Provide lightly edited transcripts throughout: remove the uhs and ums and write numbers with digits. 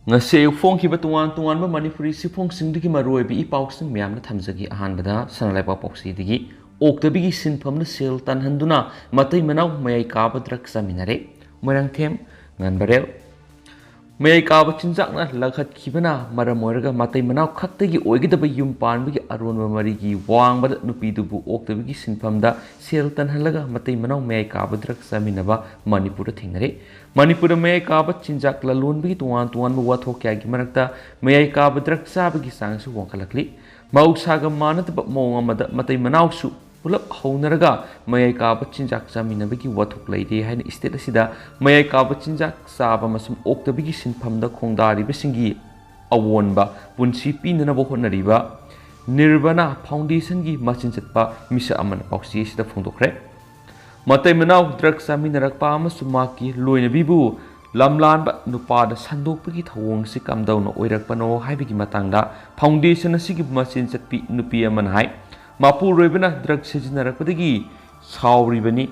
ngase phong tuan ba Manipuri sifong singdigi maroi bi ipausing myamna thamjagi ahanbada sanalaipa pausi digi Oktabigi Sinpham na sel tanhanduna matei-manao mayai kaba drug saminare moirang them nganbarel mayai kaba chinjak na laghat khibana maram moiraga matei-manao khaktagi oigidaba yum panbagi aronba marigi wangbada nupidubu Oktabigi Sinpham da sel tanhallaga matei-manao mayai kaba drug saminaba Manipur thengnare Manipur mayai kaba chinjak lalonbagi tuan ba wathok kyagi marakta mayai kaba drug sabagi sangsu wangkalakli mausaga manataba mawng amada matei-manao su pulap haunaraga mayai kaba chinjak saminabagi wathok leide haina state asida mayai kaba chinjak saba masum Oktabigi Sinpham da khongdaribasingi awonba punsi pinanaba hotnariba Nirvana Foundation gi machin chatpa misa amana pausi sida phongdokre matei-manao drug saminarakpa amasum maki loinabibu lamlan ba nupada sandokpagi thawong si kamdauna oirakpano haibigi matangda foundation asigi machin chatpi nupi amana hai Mapu roibana drug sijinarakpadagi sauribani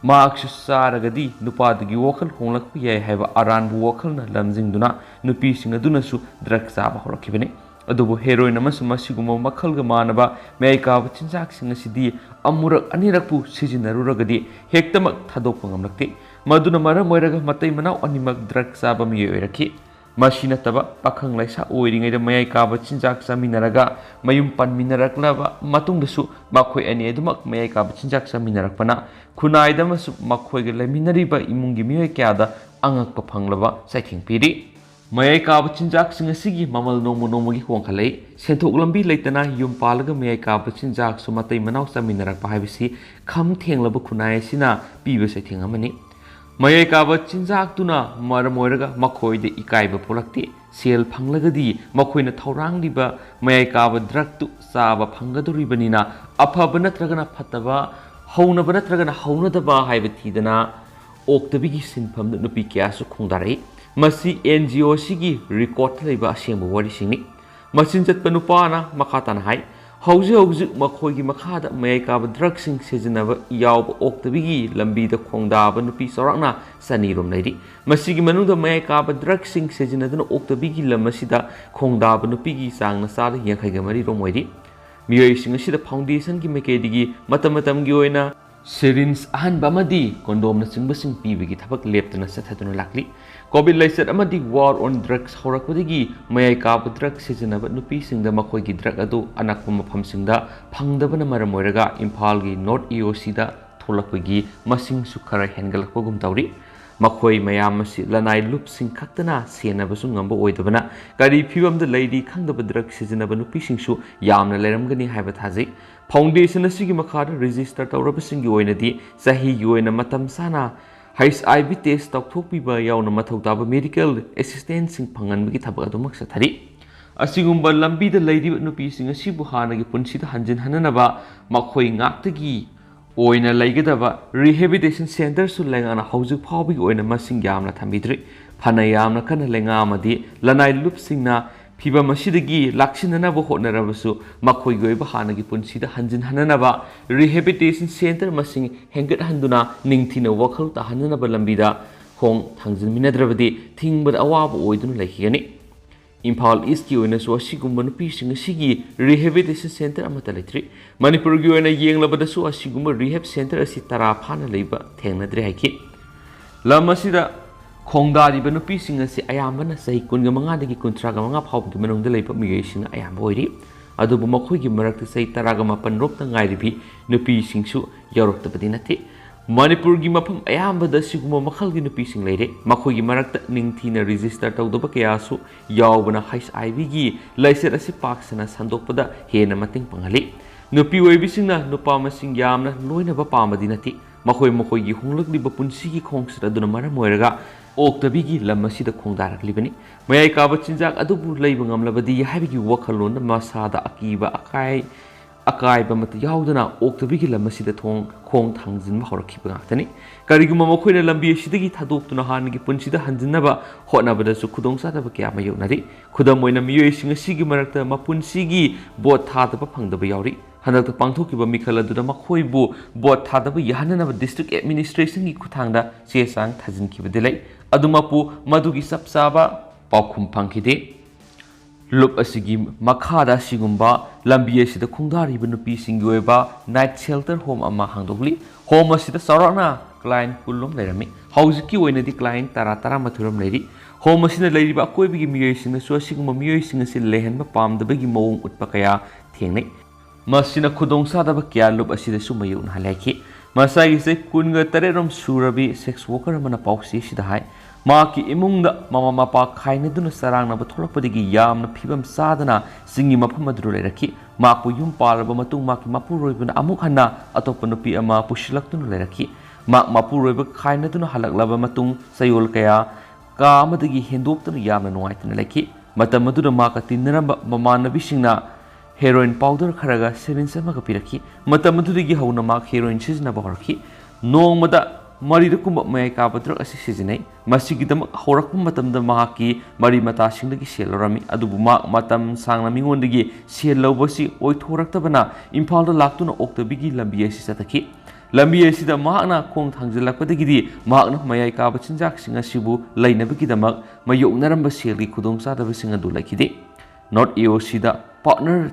maaksu saragadi nupadagi wakal honglakpa yai haiba aranbu wakalna lamjingduna nupising adunasu drug saba horakibani adubu heroin amasu masiguma makhalga manaba mayai kaba chinjaksing asidi amurak anirakpu sijinaruragadi hektamak thadokpa ngamlakte maduna maram oiraga matei-manao animak drug saba miyoi oirakhi Masina taba pakhang laisa oiringai da mayai kaba chinjak saminaraga mayum panminaraklaba matungdasu makhoi ani adumak mayai kaba chinjak saminarakpana khunai damasu makhoi ga leminariba imungi miyoi kyada angakpa phanglaba saithing piri mayai kaba chinjak singasigi mamal nomogi hongkhalei senthok lambi leitana yum palaga mayai kaba chinjak su matei-manao saminarakpa haibisi kham thenglaba khunai sina piba saithing amani mayai kaba chinjak tuna maram oiraga makhoi de ikaiba polakti sel phanglagadi makhoi na thaurang liba mayai kaba drug tu saba phangaduribanina afaba natragana phataba haunaba natragana haunadaba haiba thidana Oktabigi Sinpham nupi kyasu khongdarai masi NGO sigi record leiba asengba wari singni machin chatpa nupana makhatana hai hauji makhoigi makhada mayai kaba drug sing sejinaba yawba Oktabigi lambida khongdaba nupi sorakna sanirom leiri masigi manungda mayai kaba drug sing sejinaduna Oktabigi lamasida khongdaba nupigi sangna sala yankhaiga mari romoiri miyoi sing asida foundation gi mekedigi matamgi oina syringe ahanba amadi condom na singbasing pibigi thabak leptana sathaduna lakli COVID laisat amadi war on drugs horakpadagi mayai kaba drug sejinaba nupi singda makhoigi drug adu anakpa maphamsingda phangdabana maram oiraga Imphal gi North EOC da tholakpagi masing su khara hengalakpagum tawri makhoi mayam asi lanai loop sing khaktana senabasu ngamba oidabana kari phibamda leidi khangdaba drug sejinaba nupi singsu yamna leramgani haiba thajai foundation asigi makhada register tawrabasingi oinadi sahi gi oina matam sana HIV test tauthokpiba yauna mathau taba medical assistance sing phanganbagi thabak adumak sathari asigumba lambida leiriba nupi sing asibu hanagi punsida hanjin hananaba makhoi ngaktagi oina laigadaba rehabilitation center su lengana haujuk phawbigi oina masing yamna thambidri phana yamna kana lenga amadi lanai loop singna phiba masidagi laksinanaba hotnarabasu makhoi goiba hanagi punsida hanjin hananaba rehabilitation center masing hengat handuna ningthina wakhal ta hananaba lambida khong thangjin minadrabadi thingbada awaba oiduna laikhigani Imphal East ki oina so asigumba nupi sing asigi rehabilitation center amata leitri Manipur gi oina yenglabada su asigumba rehab center asi tara phana leiba thengnadre haiki lamasida khongdariba nupi sing asi ayambana sahi 15 35 phawgi manungda leiba miyoi sing ayamba oiri adubu makhoi gi marakta sahi 18 ropta ngairibi nupi singsu yauroktabadi nati Manipur gi mafam ayambada siguma makhalgi nupi sing leire makhoi gi marakta ningthina register tawdaba kayasu yawbana HIV gi laisat asi paksana sandokpada hena mating pangali nupi oibisingna nupa masing yamna loinaba pamadi nati makhoi gi honglakliba punsigi khongsra aduna maram oiraga Oktabigi lamasida khongdaraklibani mayai kaba chinjak adubu leiba ngamlabadi haibigi wakhalon masada akiba akaiba mat yaudana Oktabigi lamasida khong thangjinba horakhiba ngaktani kariguma makhoina lambi asidagi thadoktuna hanigi punsida hanjinaba hotnabada su khudongsadaba kya mayonari khudam oina miyoi sing asigi marakta mapunsigi bot thadaba phangdaba yauri hanakta pangthokiba mikhal aduna makhoibu bot thadaba yahananaba district administration gi khuthangda chesang thajinkhibadi lei adumapu madugi sapsaba ꯄꯥꯎꯈꯨꯝ ꯐꯪꯈꯤꯗꯦ꯫ ꯂꯨꯞ ꯑꯁꯤꯒꯤ ꯃꯈꯥꯗ ꯑꯁꯤꯒꯨꯝꯕ ꯂꯝꯕꯤ ꯑꯁꯤꯗ ꯈꯣꯡꯗꯥꯔꯤꯕ ꯅꯨꯄꯤꯁꯤꯡꯒꯤ ꯑꯣꯏꯕ night shelter home ꯑꯃ ꯍꯥꯡꯗꯣꯛꯂꯤ꯫ ꯍꯣꯝ ꯑꯁꯤꯗ ꯆꯥꯎꯔꯥꯛꯅ ꯀ꯭ꯂꯥꯏꯟ 10 ꯂꯩꯔꯝꯃꯤ꯫ ꯍꯧꯖꯤꯛꯀꯤ ꯑꯣꯏꯅꯗꯤ ꯀ꯭ꯂꯥꯏꯟ 10-12 ꯂꯩꯔꯤ꯫ ꯍꯣꯝ ꯑꯁꯤꯗ ꯂꯩꯔꯤꯕ ꯑꯀꯣꯏꯕꯒꯤ ꯃꯤꯑꯣꯏꯁꯤꯡꯅꯁꯨ ꯑꯁꯤꯒꯨꯝꯕ ꯃꯤꯑꯣꯏꯁꯤꯡ ꯑꯁꯤ ꯂꯩꯍꯟꯕ ꯄꯥꯝꯗꯕꯒꯤ ꯃꯑꯣꯡ ꯎꯠꯄ ꯀꯌꯥ ꯊꯦꯡꯅꯩ꯫ ꯃꯁꯤꯅ ꯈꯨꯗꯣꯡꯆꯥꯗꯕ ꯀꯌꯥ ꯂꯨꯞ ꯑꯁꯤꯗꯁꯨ ꯃꯥꯌꯣꯛꯅꯍꯜꯂꯦ ꯍꯥꯏꯈꯤ꯫ ꯃꯁꯥꯒꯤ ꯆꯍꯤ 18 ꯁꯨꯔꯕꯤ ꯁꯦꯛꯁ ꯋꯥꯔꯀꯔ ꯑꯃꯅ ꯄꯥꯎꯆꯦ ꯑꯁꯤꯗ ꯍꯥꯏ ꯃꯍꯥꯛꯀꯤ ꯏꯃꯨꯡꯗ ꯃꯃꯥ ꯃꯄꯥ ꯈꯥꯏꯅꯗꯨꯅ ꯆꯔꯥꯡꯅꯕ ꯊꯣꯛꯂꯛꯄꯗꯒꯤ ꯌꯥꯝꯅ ꯐꯤꯕꯝ ꯆꯥꯗꯅ ꯆꯤꯡꯒꯤ ꯃꯐꯝ ꯑꯗꯨꯗ ꯂꯩꯔꯛꯈꯤ꯫ ꯃꯍꯥꯛꯄꯨ ꯌꯨꯝ ꯄꯥꯜꯂꯕ ꯃꯇꯨꯡ ꯃꯍꯥꯛꯀꯤ ꯃꯄꯨꯔꯣꯏꯕꯅ ꯑꯃꯨꯛ ꯍꯟꯅ ꯑꯇꯣꯞꯄ ꯅꯨꯄꯤ ꯑꯃ ꯄꯨꯁꯤꯜꯂꯛꯇꯨꯅ ꯂꯩꯔꯛꯈꯤ꯫ ꯃꯍꯥꯛ ꯃꯄꯨꯔꯣꯏꯕ ꯈꯥꯏꯅꯗꯨꯅ ꯍꯜꯂꯛꯂꯕ ꯃꯇꯨꯡ ꯆꯌꯣꯜ ꯀꯌꯥ ꯀꯥ ꯑꯃꯗꯒꯤ ꯍꯦꯟꯗꯣꯛꯇꯨꯅ ꯌꯥꯝꯅ ꯅꯨꯡꯉꯥꯏꯇꯅ ꯂꯩꯈꯤ꯫ ꯃꯇꯝ ꯑꯗꯨꯗ ꯃꯍꯥꯛꯀ ꯇꯤꯟꯅꯔꯝꯕ ꯃꯃꯥꯟꯅꯕꯤꯁꯤꯡꯅ ꯍꯦꯔꯣꯏꯟ ꯄꯥꯎꯗꯔ ꯈꯔꯒ ꯁꯤꯔꯤꯟꯖ ꯑꯃꯒ ꯄꯤꯔꯛꯈꯤ꯫ ꯃꯇꯝ ꯑꯗꯨꯗꯒꯤ ꯍꯧꯅ ꯃꯍꯥꯛ ꯍꯦꯔꯣꯏꯟ ꯁꯤꯖꯤꯟꯅꯕ ꯍꯧꯔꯛꯈꯤ꯫ ꯅꯣꯡꯃꯗ 4 ꯃꯌꯥꯏ ꯀꯥꯕ ꯗ꯭ꯔꯒ ꯑꯁꯤ ꯁꯤꯖꯤꯟꯅꯩ꯫ ꯃꯁꯤꯒꯤꯗꯃꯛ ꯍꯧꯔꯛꯄ ꯃꯇꯝꯗ ꯃꯍꯥꯛꯀꯤ ꯃꯔꯤ ꯃꯇꯥꯁꯤꯡꯗꯒꯤ ꯁꯦꯜ ꯂꯧꯔꯝꯃꯤ꯫ ꯑꯗꯨꯕꯨ ꯃꯍꯥꯛ ꯃꯇꯝ ꯁꯥꯡꯅ ꯃꯤꯉꯣꯟꯗꯒꯤ ꯁꯦꯜ ꯂꯧꯕꯁꯤ ꯑꯣꯏꯊꯣꯔꯛꯇꯕꯅ ꯏꯝꯐꯥꯜꯗ ꯂꯥꯛꯇꯨꯅ ꯑꯣꯛꯇꯕꯤꯒꯤ ꯂꯝꯕꯤ ꯑꯁꯤ ꯆꯠꯊꯈꯤ꯫ ꯂꯝꯕꯤ ꯑꯁꯤꯗ ꯃꯍꯥꯛꯅ ꯈꯣꯡ ꯊꯥꯡꯖꯤꯜꯂꯛꯄꯗꯒꯤꯗꯤ ꯃꯍꯥꯛꯅ ꯃꯌꯥꯏ ꯀꯥꯕ ꯆꯤꯟꯖꯥꯛꯁꯤꯡ ꯑꯁꯤꯕꯨ ꯂꯩꯅꯕꯒꯤꯗꯃꯛ ꯃꯥꯌꯣꯛꯅꯔꯝꯕ ꯁꯦꯜꯒꯤ ꯈꯨꯗꯣꯡꯆꯥꯗꯕꯁꯤꯡ ꯑꯗꯨ ꯂꯩꯈꯤꯗꯦ꯫ ꯅꯣꯔꯊ AOCꯗ ꯄꯥꯔꯠꯅꯔ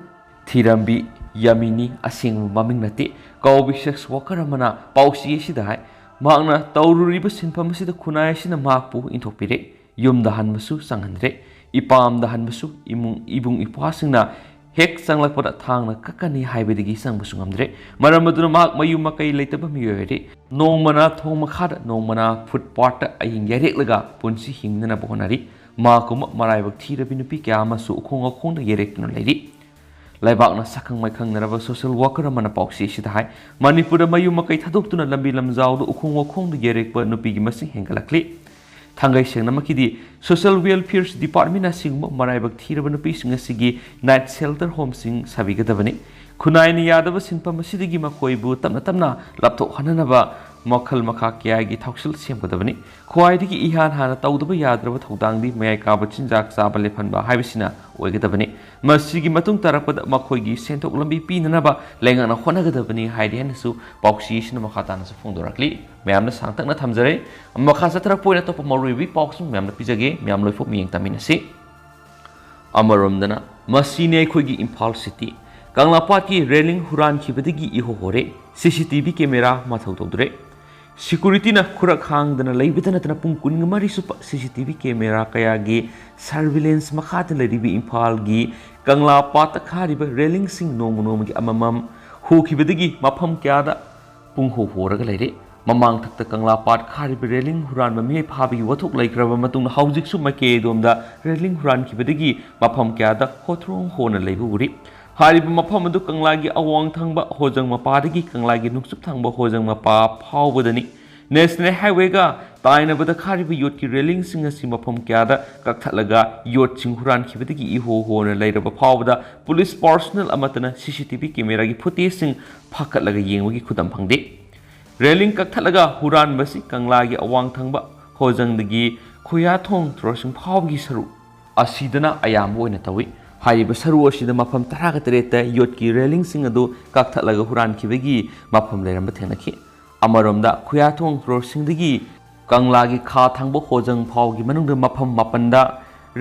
ꯊꯤꯔꯝꯕꯤ ꯌꯥꯃꯤꯅꯤ ꯑꯁꯦꯡꯕ ꯃꯃꯤꯡ ꯅꯠꯇꯦ ꯀꯧꯕꯤ ꯁꯦꯛꯁ ꯋꯥꯔꯀꯔ ꯑꯃꯅ ꯄꯥꯎꯆꯦ ꯑꯁꯤꯗ ꯍꯥꯏ ꯃꯍꯥꯛꯅ ꯇꯧꯔꯨꯔꯤꯕ ꯁꯤꯟꯐꯝ ꯑꯁꯤꯗ ꯈꯨꯟꯅꯥꯏ ꯑꯁꯤꯅ ꯃꯍꯥꯛꯄꯨ ꯏꯟꯊꯣꯛꯄꯤꯔꯦ꯫ ꯌꯨꯝꯗ ꯍꯟꯕꯁꯨ ꯆꯪꯍꯟꯗ꯭ꯔꯦ꯫ ꯏꯄꯥꯝꯗ ꯍꯟꯕꯁꯨ ꯏꯕꯨꯡ ꯏꯄ꯭ꯋꯥꯁꯤꯡꯅ ꯍꯦꯛ ꯆꯪꯂꯛꯄꯗ ꯊꯥꯡꯅ ꯀꯛꯀꯅꯤ ꯍꯥꯏꯕꯗꯒꯤ ꯆꯪꯕꯁꯨ ꯉꯝꯗ꯭ꯔꯦ꯫ ꯃꯔꯝ ꯑꯗꯨꯅ ꯃꯍꯥꯛ ꯃꯌꯨꯝ ꯃꯀꯩ ꯂꯩꯇꯕ ꯃꯤꯑꯣꯏ ꯑꯣꯏꯔꯦ꯫ ꯅꯣꯡꯃꯅ ꯊꯣꯡ ꯃꯈꯥꯗ ꯅꯣꯡꯃꯅ ꯐꯨꯠꯄꯥꯠꯇ ꯑꯍꯤꯡ ꯌꯩꯔꯦꯛꯂꯒ ꯄꯨꯟꯁꯤ ꯍꯤꯡꯅꯅꯕ ꯍꯣꯠꯅꯔꯤ꯫ ꯃꯍꯥꯛꯀꯨꯝꯕ ꯃꯔꯥꯏꯕꯛ ꯊꯤꯔꯕꯤ ꯅꯨꯄꯤ ꯀꯌꯥ ꯑꯃꯁꯨ ꯎꯈꯣꯡ ꯋꯥꯈꯣꯡꯗ ꯌꯩꯔꯦꯛꯇꯨꯅ ꯂꯩꯔꯤ꯫ ꯂꯩꯕꯥꯛꯅ ꯁꯛꯈꯪ ꯃꯥꯏꯈꯪꯅꯔꯕ ꯁꯣꯁꯤꯌꯦꯜ ꯋꯥꯔꯀꯔ ꯑꯃꯅ ꯄꯥꯎꯆꯦ ꯑꯁꯤꯗ ꯍꯥꯏ ꯃꯅꯤꯄꯨꯔꯗ ꯃꯌꯨꯝ ꯃꯀꯩ ꯊꯥꯗꯣꯛꯇꯨꯅ ꯂꯝꯕꯤ ꯂꯝꯖꯥꯎꯗ ꯎꯈꯣꯡ ꯋꯥꯈꯣꯡꯗ ꯌꯩꯔꯦꯛꯄ ꯅꯨꯄꯤꯒꯤ ꯃꯁꯤꯡ ꯍꯦꯟꯒꯠꯂꯛꯂꯤ꯫ ꯊꯥꯡꯒꯩ ꯁꯦꯡꯅꯃꯛꯀꯤꯗꯤ ꯁꯣꯁꯤꯌꯦꯜ ꯋꯦꯜꯐꯤꯌꯔ ꯗꯤꯄꯥꯔꯠꯃꯦꯟꯠꯅ ꯑꯁꯤꯒꯨꯝꯕ ꯃꯔꯥꯏꯕꯛ ꯊꯤꯔꯕ ꯅꯨꯄꯤꯁꯤꯡ ꯑꯁꯤꯒꯤ ꯅꯥꯏꯠ ꯁꯦꯜꯇꯔ ꯍꯣꯝꯁꯤꯡ ꯁꯥꯕꯤꯒꯗꯕꯅꯤ꯫ ꯈꯨꯟꯅꯥꯏꯅ ꯌꯥꯗꯕ ꯁꯤꯟꯐꯝ ꯑꯁꯤꯗꯒꯤ ꯃꯈꯣꯏꯕꯨ ꯇꯞꯅ ꯇꯞꯅ ꯂꯥꯞꯊꯣꯛꯍꯟꯅꯕ ꯃꯈꯜ ꯃꯈꯥ ꯀꯌꯥꯒꯤ ꯊꯧꯁꯤꯜ ꯁꯦꯝꯒꯗꯕꯅꯤ꯫ ꯈ꯭ꯋꯥꯏꯗꯒꯤ ꯏꯍꯥꯟ ꯍꯥꯟꯅ ꯇꯧꯗꯕ ꯌꯥꯗ꯭ꯔꯕ ꯊꯧꯗꯥꯡꯗꯤ ꯃꯌꯥꯏ ꯀꯥꯕ ꯆꯤꯟꯖꯥꯛ ꯆꯥꯕ ꯂꯦꯞꯍꯟꯕ ꯍꯥꯏꯕꯁꯤꯅ ꯑꯣꯏꯒꯗꯕꯅꯤ꯫ ꯃꯁꯤꯒꯤ ꯃꯇꯨꯡ ꯇꯥꯔꯛꯄꯗ ꯃꯈꯣꯏꯒꯤ ꯁꯦꯟꯊꯣꯛ ꯂꯝꯕꯤ ꯄꯤꯅꯅꯕ ꯂꯩꯉꯥꯛꯅ ꯍꯣꯠꯅꯒꯗꯕꯅꯤ ꯍꯥꯏꯅꯁꯨ ꯄꯥꯎꯆꯦ ꯑꯁꯤꯅ ꯃꯈꯥ ꯇꯥꯅꯁꯨ ꯐꯣꯡꯗꯣꯔꯛꯂꯤ꯫ ꯃꯌꯥꯝꯅ ꯁꯥꯡꯇꯛꯅ ꯊꯝꯖꯔꯦ꯫ ꯃꯈꯥ ꯆꯠꯊꯔꯛꯄ ꯑꯣꯏꯅ ꯑꯇꯣꯞꯄ ꯃꯔꯨꯑꯣꯏꯕ ꯄꯥꯎꯁꯤꯡ ꯃꯌꯥꯝꯅ ꯄꯤꯖꯒꯦ꯫ ꯃꯌꯥꯝ ꯂꯣꯏꯐꯥꯎ ꯃꯤꯠꯌꯦꯡ ꯇꯝꯃꯤꯟꯅꯁꯤ꯫ ꯑꯃꯔꯣꯝꯗꯅ ꯃꯁꯤꯅꯤ ꯑꯩꯈꯣꯏꯒꯤ Imphal city. ꯀꯪꯂꯥꯄꯥꯠꯀꯤ railing ꯍꯨꯔꯥꯟꯈꯤꯕꯗꯒꯤ ꯏꯍꯣ ꯍꯣꯔꯦ꯫ CCTV camera ꯃꯊꯧ ꯇꯧꯗ꯭ꯔꯦ꯫ ꯁꯦꯀꯨꯔꯤꯇꯤꯅ ꯈꯨꯔꯛ ꯍꯥꯡꯗꯅ ꯂꯩꯕꯇ ꯅꯠꯇꯅ ꯄꯨꯡ 24 ꯁꯨꯕ CCTV ꯀꯦꯃꯦꯔꯥ ꯀꯌꯥꯒꯤ ꯁꯔꯚꯤꯂꯦꯟꯁ ꯃꯈꯥꯗ ꯂꯩꯔꯤꯕ ꯏꯝꯐꯥꯜꯒꯤ ꯀꯪꯂꯥꯄꯥꯠꯇ ꯈꯥꯔꯤꯕ ꯔꯦꯂꯤꯡꯁꯤꯡ ꯅꯣꯡꯃ ꯅꯣꯡꯃꯒꯤ ꯑꯃꯃꯝ ꯍꯣꯈꯤꯕꯗꯒꯤ ꯃꯐꯝ ꯀꯌꯥꯗ ꯄꯨꯡꯍꯣ ꯍꯣꯔꯒ ꯂꯩꯔꯦ꯫ ꯃꯃꯥꯡꯊꯛꯇ ꯀꯪꯂꯥꯄꯥꯠ ꯈꯥꯔꯤꯕ ꯔꯦꯂꯤꯡ ꯍꯨꯔꯥꯟꯕ ꯃꯤꯑꯣꯏ ꯐꯥꯕꯒꯤ ꯋꯥꯊꯣꯛ ꯂꯩꯈ꯭ꯔꯕ ꯃꯇꯨꯡꯗ ꯍꯧꯖꯤꯛꯁꯨ ꯃꯥꯏꯀꯩꯗꯣꯝꯗ ꯔꯦꯂꯤꯡ ꯍꯨꯔꯥꯟꯈꯤꯕꯗꯒꯤ ꯃꯐꯝ ꯀꯌꯥꯗ ꯍꯣꯊ꯭ꯔꯣꯡ ꯍꯣꯅ ꯂꯩꯕ ꯎꯔꯤ꯫ ꯍꯥꯏꯔꯤꯕ ꯃꯐꯝ ꯑꯗꯨ ꯀꯪꯂꯥꯒꯤ ꯑꯋꯥꯡ ꯊꯪꯕ ꯍꯣꯖꯪ ꯃꯄꯥꯗꯒꯤ ꯀꯪꯂꯥꯒꯤ ꯅꯣꯡꯆꯨꯞ ꯊꯪꯕ ꯍꯣꯖꯪ ꯃꯄꯥ ꯐꯥꯎꯕꯗꯅꯤ꯫ ꯅꯦꯁꯅꯦꯜ ꯍꯥꯏꯋꯦꯒ ꯇꯥꯏꯅꯕꯗ ꯈꯥꯔꯤꯕ ꯌꯣꯠꯀꯤ ꯔꯦꯂꯤꯡꯁꯤꯡ ꯑꯁꯤ ꯃꯐꯝ ꯀꯌꯥꯗ ꯀꯛꯊꯠꯂꯒ ꯌꯣꯠꯁꯤꯡ ꯍꯨꯔꯥꯟꯈꯤꯕꯗꯒꯤ ꯏꯍꯣ ꯍꯣꯅ ꯂꯩꯔꯕ ꯐꯥꯎꯕꯗ ꯄꯨꯂꯤꯁ ꯄꯥꯔꯁꯣꯅꯦꯜ ꯑꯃꯠꯇꯅ CCTV ꯀꯦꯃꯦꯔꯥꯒꯤ ꯐꯨꯇꯦꯖꯁꯤꯡ ꯐꯥꯀꯠꯂꯒ ꯌꯦꯡꯕꯒꯤ ꯈꯨꯗꯝ ꯐꯪꯗꯦ꯫ ꯔꯦꯂꯤꯡ ꯀꯛꯊꯠꯂꯒ ꯍꯨꯔꯥꯟꯕꯁꯤ ꯀꯪꯂꯥꯒꯤ ꯑꯋꯥꯡ ꯊꯪꯕ ꯍꯣꯖꯪꯗꯒꯤ ꯈꯨꯌꯥꯊꯣꯡ ꯇ꯭ꯔꯣꯁꯤꯡ ꯐꯥꯎꯕꯒꯤ ꯁꯔꯨꯛ ꯑꯁꯤꯗꯅ ꯑꯌꯥꯝꯕ ꯑꯣꯏꯅ ꯇꯧꯏ꯫ ꯍꯥꯏꯔꯤꯕ ꯁꯔꯨ ꯑꯁꯤꯗ ꯃꯐꯝ 13ꯇ ꯌꯣꯠꯀꯤ ꯔꯦꯂꯤꯡꯁꯤꯡ ꯑꯗꯨ ꯀꯛꯊꯠꯂꯒ ꯍꯨꯔꯥꯟꯈꯤꯕꯒꯤ ꯃꯐꯝ ꯂꯩꯔꯝꯕ ꯊꯦꯡꯅꯈꯤ꯫ ꯑꯃꯔꯣꯝꯗ ꯈꯨꯌꯥꯊꯣꯡ ꯇ꯭ꯔꯣꯁꯤꯡꯗꯒꯤ ꯀꯪꯂꯥꯒꯤ ꯈꯥ ꯊꯪꯕ ꯍꯣꯖꯪ ꯐꯥꯎꯒꯤ ꯃꯅꯨꯡꯗ ꯃꯐꯝ 7ꯗ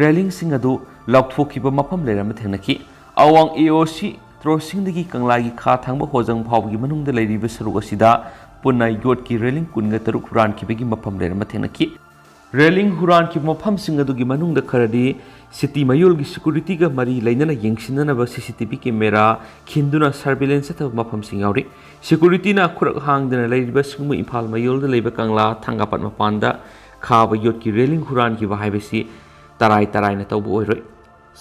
ꯔꯦꯂꯤꯡꯁꯤꯡ ꯑꯗꯨ ꯂꯧꯊꯣꯛꯈꯤꯕ ꯃꯐꯝ ꯂꯩꯔꯝꯕ ꯊꯦꯡꯅꯈꯤ꯫ ꯑꯋꯥꯡ AOC ꯇ꯭ꯔꯣꯁꯤꯡꯗꯒꯤ ꯀꯪꯂꯥꯒꯤ ꯈꯥ ꯊꯪꯕ ꯍꯣꯖꯪ ꯐꯥꯎꯒꯤ ꯃꯅꯨꯡꯗ ꯂꯩꯔꯤꯕ ꯁꯔꯨꯛ ꯑꯁꯤꯗ ꯄꯨꯟꯅ ꯌꯣꯠꯀꯤ ꯔꯦꯂꯤꯡ 23 ꯍꯨꯔꯥꯟꯈꯤꯕꯒꯤ ꯃꯐꯝ ꯂꯩꯔꯝꯕ ꯊꯦꯡꯅꯈꯤ꯫ ꯔꯦꯂꯤꯡ ꯍꯨꯔꯥꯟꯈꯤꯕ ꯃꯐꯝꯁꯤꯡ ꯑꯗꯨꯒꯤ ꯃꯅꯨꯡꯗ ꯈꯔꯗꯤ ꯁꯤꯇꯤ ꯃꯌꯣꯜꯒꯤ ꯁꯦꯀꯨꯔꯤꯇꯤꯒ ꯃꯔꯤ ꯂꯩꯅꯅ ꯌꯦꯡꯁꯤꯟꯅꯅꯕ CCTV ꯀꯦꯃꯦꯔꯥ ꯈꯤꯟꯗꯨꯅ ꯁꯔꯚꯤꯂꯦꯟꯁ ꯆꯠꯊꯕ ꯃꯐꯝꯁꯤꯡ ꯌꯥꯎꯔꯤ꯫ ꯁꯦꯀꯨꯔꯤꯇꯤꯅ ꯈꯨꯔꯛ ꯍꯥꯡꯗꯅ ꯂꯩꯔꯤꯕ ꯑꯁꯤꯒꯨꯝꯕ ꯏꯝꯐꯥꯜ ꯃꯌꯣꯜꯗ ꯂꯩꯕ ꯀꯪꯂꯥ ꯊꯥꯡꯒꯄꯥꯠ ꯃꯄꯥꯟꯗ ꯈꯥꯕ ꯌꯣꯠꯀꯤ ꯔꯦꯂꯤꯡ ꯍꯨꯔꯥꯟꯈꯤꯕ ꯍꯥꯏꯕꯁꯤ ꯇꯔꯥꯏꯅ ꯇꯧꯕ ꯑꯣꯏꯔꯣꯏ꯫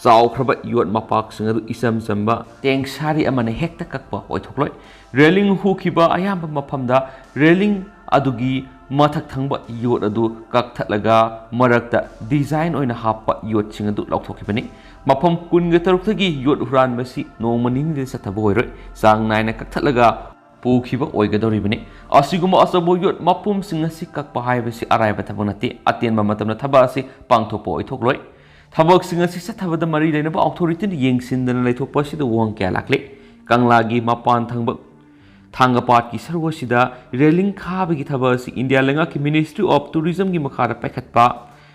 ꯆꯥꯎꯈ꯭ꯔꯕ ꯌꯣꯠ ꯃꯄꯥꯛꯁꯤꯡ ꯑꯗꯨ ꯏꯆꯝ ꯆꯝꯕ ꯇꯦꯡꯁꯥꯔꯤ ꯑꯃꯅ ꯍꯦꯛꯇ ꯀꯛꯄ ꯑꯣꯏꯊꯣꯛꯂꯣꯏ꯫ ꯔꯦꯂꯤꯡ ꯍꯨꯈꯤꯕ ꯑꯌꯥꯝꯕꯃꯐꯝꯗ ꯔꯦꯂꯤꯡ ꯑꯗꯨꯒꯤ ꯃꯊꯛ ꯊꯪꯕ ꯌꯣꯠ ꯑꯗꯨ ꯀꯛꯊꯠꯂꯒ ꯃꯔꯛꯇ ꯗꯤꯖꯥꯏꯟ ꯑꯣꯏꯅ ꯍꯥꯞꯄ ꯌꯣꯠꯁꯤꯡ ꯑꯗꯨ ꯂꯧꯊꯣꯛꯈꯤꯕꯅꯤ꯫ ꯃꯐꯝ 23ꯇꯒꯤ ꯌꯣꯠ ꯍꯨꯔꯥꯟꯕꯁꯤ ꯅꯣꯡꯃ ꯅꯤꯅꯤꯗ ꯆꯠꯊꯕ ꯑꯣꯏꯔꯣꯏ꯫ ꯆꯥꯡ ꯅꯥꯏꯅ ꯀꯛꯊꯠꯂꯒ ꯄꯨꯈꯤꯕ ꯑꯣꯏꯒꯗꯧꯔꯤꯕꯅꯤ꯫ ꯑꯁꯤꯒꯨꯝꯕ ꯑꯆꯧꯕ ꯌꯣꯠ ꯃꯄꯨꯝꯁꯤꯡ ꯑꯁꯤ ꯀꯛꯄ ꯍꯥꯏꯕꯁꯤ ꯑꯔꯥꯏꯕ ꯊꯕꯛ ꯅꯠꯇꯦ꯫ ꯑꯇꯦꯟꯕ ꯃꯇꯝꯗ ꯊꯕꯛ ꯑꯁꯤ ꯄꯥꯡꯊꯣꯛꯄ ꯑꯣꯏꯊꯣꯛꯂꯣꯏ꯫ ꯊꯕꯛꯁꯤꯡ ꯑꯁꯤ ꯆꯠꯊꯕꯗ ꯃꯔꯤ ꯂꯩꯅꯕ ꯑꯣꯊꯣꯔꯤꯇꯤꯅ ꯌꯦꯡꯁꯤꯟꯗꯅ ꯂꯩꯊꯣꯛꯄ ꯑꯁꯤꯗ ꯋꯥꯍꯪ ꯀꯌꯥ ꯂꯥꯛꯂꯤ꯫ ꯀꯪꯂꯥꯒꯤ ꯃꯄꯥꯟ ꯊꯪꯕ ꯊꯥꯡꯒꯄꯥꯠꯀꯤ ꯁꯔꯨꯛ ꯑꯁꯤꯗ ꯔꯦꯂꯤꯡ ꯈꯥꯕꯒꯤ ꯊꯕꯛ ꯑꯁꯤ ꯏꯟꯗꯤꯌꯥ ꯂꯩꯉꯥꯛꯀꯤ ꯃꯤꯅꯤꯁꯇ꯭ꯔꯤ ꯑꯣꯐ ꯇꯨꯔꯤꯖꯝꯒꯤ ꯃꯈꯥꯗ ꯄꯥꯏꯈꯠꯄ